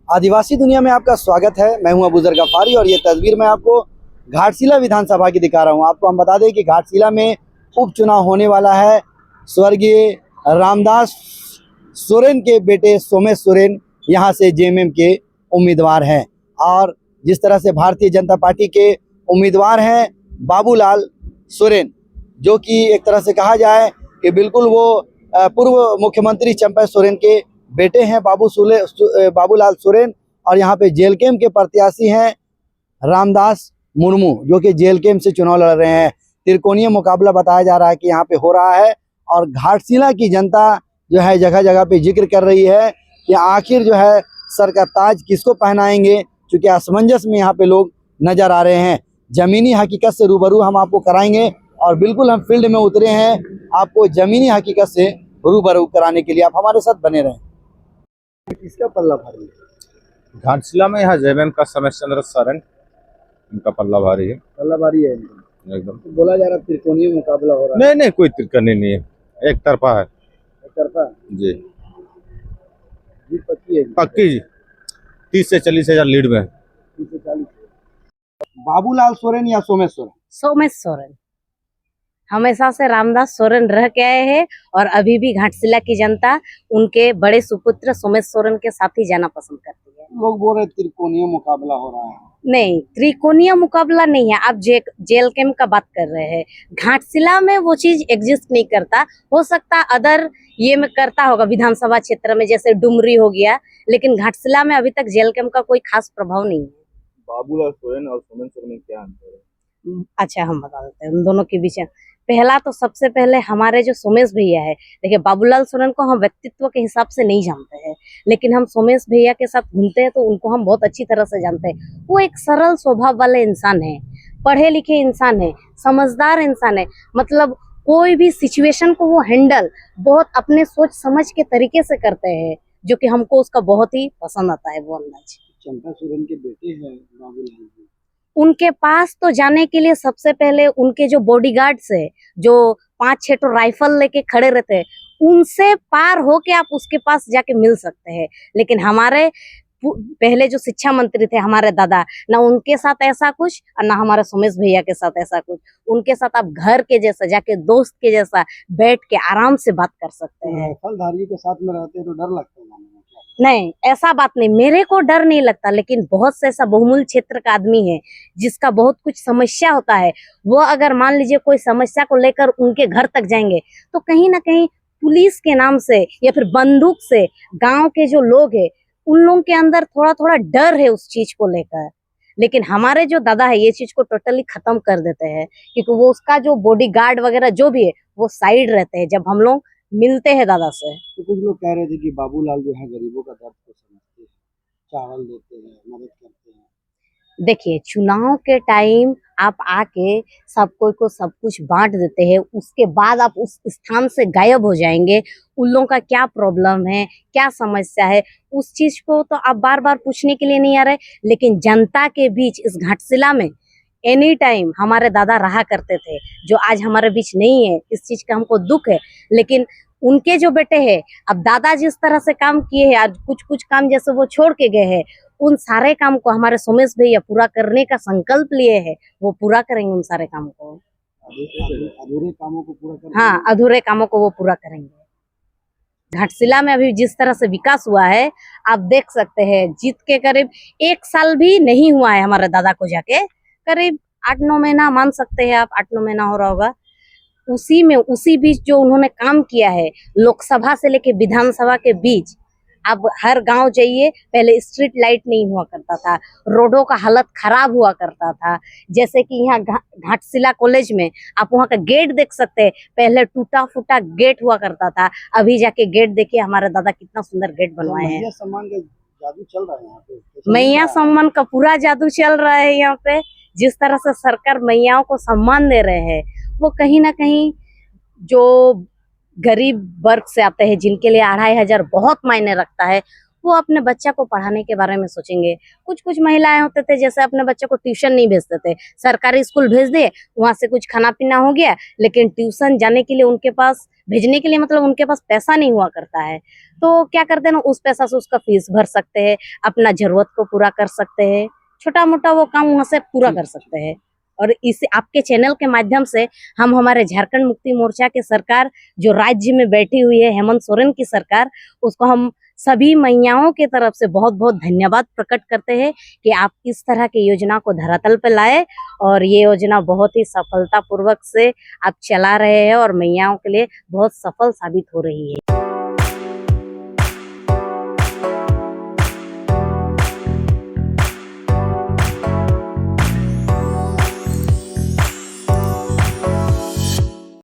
आदिवासी दुनिया में आपका स्वागत है। मैं हूं अबूजर गफारी और ये तस्वीर मैं आपको घाटशिला विधानसभा की दिखा रहा हूं। आपको हम बता दें कि घाटशिला में उपचुनाव होने वाला है। स्वर्गीय रामदास सोरेन के बेटे सोमेश सोरेन यहां से जेएमएम के उम्मीदवार हैं और जिस तरह से भारतीय जनता पार्टी के उम्मीदवार हैं बाबूलाल सोरेन, जो कि एक तरह से कहा जाए कि बिल्कुल वो पूर्व मुख्यमंत्री चंपा सोरेन के बेटे हैं बाबूलाल सोरेन। और यहाँ पे जेएलकेएम के प्रत्याशी हैं रामदास मुर्मू, जो कि जेएलकेएम से चुनाव लड़ रहे हैं। त्रिकोणीय मुकाबला बताया जा रहा है कि यहाँ पे हो रहा है और घाटशिला की जनता जो है जगह जगह पे जिक्र कर रही है कि आखिर जो है सर का ताज किसको पहनाएंगे, क्योंकि असमंजस में यहाँ पे लोग नजर आ रहे हैं। जमीनी हकीकत से रूबरू हम आपको कराएंगे और बिल्कुल हम फील्ड में उतरे हैं आपको जमीनी हकीकत से रूबरू कराने के लिए। आप हमारे साथ बने रहें। किसका पल्ला भारी है घाटशिला में? यहाँ जेएमएम का सोमेश चंद्र सोरेन, इनका पल्ला भारी है। पल्ला भारी है इनका एकदम। तो बोला जा रहा त्रिकोणीय मुकाबला हो रहा है। नहीं नहीं, कोई तिरकनी नहीं है, एक तरफा है। एक तरफा जी, जीत पक्की है। पक्की जी। 30 से 40 हजार लीड में है। 30 से 40। बाबूलाल सोरेन या सोमेश सोरेन? सोमेश सोरेन। हमेशा से रामदास सोरेन रह के आए हैं और अभी भी घाटशिला की जनता उनके बड़े सुपुत्र सोमेश सोरेन के साथ ही जाना पसंद करती है। लोग बोल रहे त्रिकोणीय मुकाबला हो रहा है। नहीं, त्रिकोणीय मुकाबला नहीं है। आप जेएलकेएम का बात कर रहे हैं। घाटशिला में वो चीज एग्जिस्ट नहीं करता। हो सकता अदर ये में करता होगा विधानसभा क्षेत्र में, जैसे डुमरी हो गया, लेकिन घाटशिला में अभी तक जेएलकेएम का कोई खास प्रभाव नहीं है। बाबूलाल सोरेन और सोमेश सोरेन में क्या अंतर है? अच्छा, हम बता देते हैं उन दोनों के बीच। पहला तो सबसे पहले हमारे जो सोमेश भैया है, देखिए बाबूलाल सोरेन को हम व्यक्तित्व के हिसाब से नहीं जानते हैं, लेकिन हम सोमेश भैया के साथ घूमते हैं तो उनको हम बहुत अच्छी तरह से जानते हैं। वो एक सरल स्वभाव वाले इंसान है, पढ़े लिखे इंसान है, समझदार इंसान है। मतलब कोई भी सिचुएशन को वो हैंडल बहुत अपने सोच समझ के तरीके से करते हैं, जो कि हमको उसका बहुत ही पसंद आता है वो अंदाज। चंपा सोरेन के बेटे हैं बाबूलाल। उनके पास तो जाने के लिए सबसे पहले उनके जो बॉडीगार्ड्स है, जो 5-6 तो राइफल लेके खड़े रहते हैं, उनसे पार होके आप उसके पास जाके मिल सकते हैं। लेकिन हमारे पहले जो शिक्षा मंत्री थे हमारे दादा, ना उनके साथ ऐसा कुछ और ना हमारे सोमेश भैया के साथ ऐसा कुछ। उनके साथ आप घर के जैसा जाके दोस्त के जैसा बैठ के आराम से बात कर सकते हैं। राइफलधारी के साथ में रहते हैं तो डर लगता है जाने में? नहीं, ऐसा बात नहीं, मेरे को डर नहीं लगता, लेकिन बहुत से ऐसा बहुमूल्य क्षेत्र का आदमी है जिसका बहुत कुछ समस्या होता है। वो अगर मान लीजिए कोई समस्या को लेकर उनके घर तक जाएंगे तो कहीं ना कहीं पुलिस के नाम से या फिर बंदूक से गांव के जो लोग हैं उन लोगों के अंदर थोड़ा थोड़ा डर है उस चीज को लेकर। लेकिन हमारे जो दादा है ये चीज को टोटली खत्म कर देते हैं, क्योंकि वो उसका जो बॉडीगार्ड वगैरह जो भी है वो साइड रहते हैं जब हम लोग मिलते हैं दादा से। तो कुछ लोग कह रहे थे कि बाबूलाल जो है गरीबों का दर्द को समझते हैं, चावल देते हैं, मदद करते हैं। देखिए, चुनाव के टाइम आप आके सब कोई को सब कुछ बांट देते हैं, उसके बाद आप उस स्थान से गायब हो जाएंगे। उन लोगों का क्या प्रॉब्लम है, क्या समस्या है, उस चीज को तो आप बार बार पूछने के लिए नहीं आ रहे। लेकिन जनता के बीच इस घाटशिला में एनी टाइम हमारे दादा रहा करते थे, जो आज हमारे बीच नहीं है। इस चीज का हमको दुख है, लेकिन उनके जो बेटे हैं, अब दादा जिस तरह से काम किए हैं, आज कुछ कुछ काम जैसे वो छोड़ के गए हैं, उन सारे काम को हमारे सोमेश भैया पूरा करने का संकल्प लिए हैं। वो पूरा करेंगे उन सारे काम को। अधूरे कामों को पूरा करेंगे। हाँ, अधूरे कामों को वो पूरा करेंगे। घाटशिला में अभी जिस तरह से विकास हुआ है आप देख सकते हैं। जीत के करीब 1 साल भी नहीं हुआ है हमारे दादा को जाके, करीब 8-9 महीना मान सकते हैं आप, 8-9 महीना हो रहा होगा। उसी बीच जो उन्होंने काम किया है, लोकसभा से लेके विधानसभा के बीच, अब हर गांव जाइए, पहले स्ट्रीट लाइट नहीं हुआ करता था, रोडों का हालत खराब हुआ करता था। जैसे कि यहाँ घाटशिला कॉलेज में आप वहाँ का गेट देख सकते हैं, पहले टूटा फूटा गेट हुआ करता था, अभी जाके गेट देखिए हमारे दादा कितना सुंदर गेट बनवाए हैं। मैया सम्मान का जादू चल रहा है यहाँ पे। मैया सम्मान का पूरा जादू चल रहा है यहाँ पे। जिस तरह से सरकार मैयाओं को सम्मान दे रहे हैं, वो कहीं ना कहीं जो गरीब वर्ग से आते हैं, जिनके लिए 2500 बहुत मायने रखता है, वो अपने बच्चा को पढ़ाने के बारे में सोचेंगे। कुछ कुछ महिलाएं होते थे जैसे अपने बच्चे को ट्यूशन नहीं भेजते थे, सरकारी स्कूल भेज दिए, वहां से कुछ खाना पीना हो गया, लेकिन ट्यूशन जाने के लिए उनके पास भेजने के लिए मतलब उनके पास पैसा नहीं हुआ करता है। तो क्या करते हैं ना, उस पैसा से उसका फीस भर सकते हैं, अपना जरूरत को पूरा कर सकते हैं, छोटा मोटा वो काम वहां से पूरा कर सकते हैं। और इस आपके चैनल के माध्यम से हम हमारे झारखंड मुक्ति मोर्चा के सरकार जो राज्य में बैठी हुई है, हेमंत सोरेन की सरकार, उसको हम सभी महिलाओं के तरफ से बहुत बहुत धन्यवाद प्रकट करते हैं कि आप इस तरह की योजना को धरातल पे लाए और ये योजना बहुत ही सफलतापूर्वक से आप चला रहे हैं और महिलाओं के लिए बहुत सफल साबित हो रही है।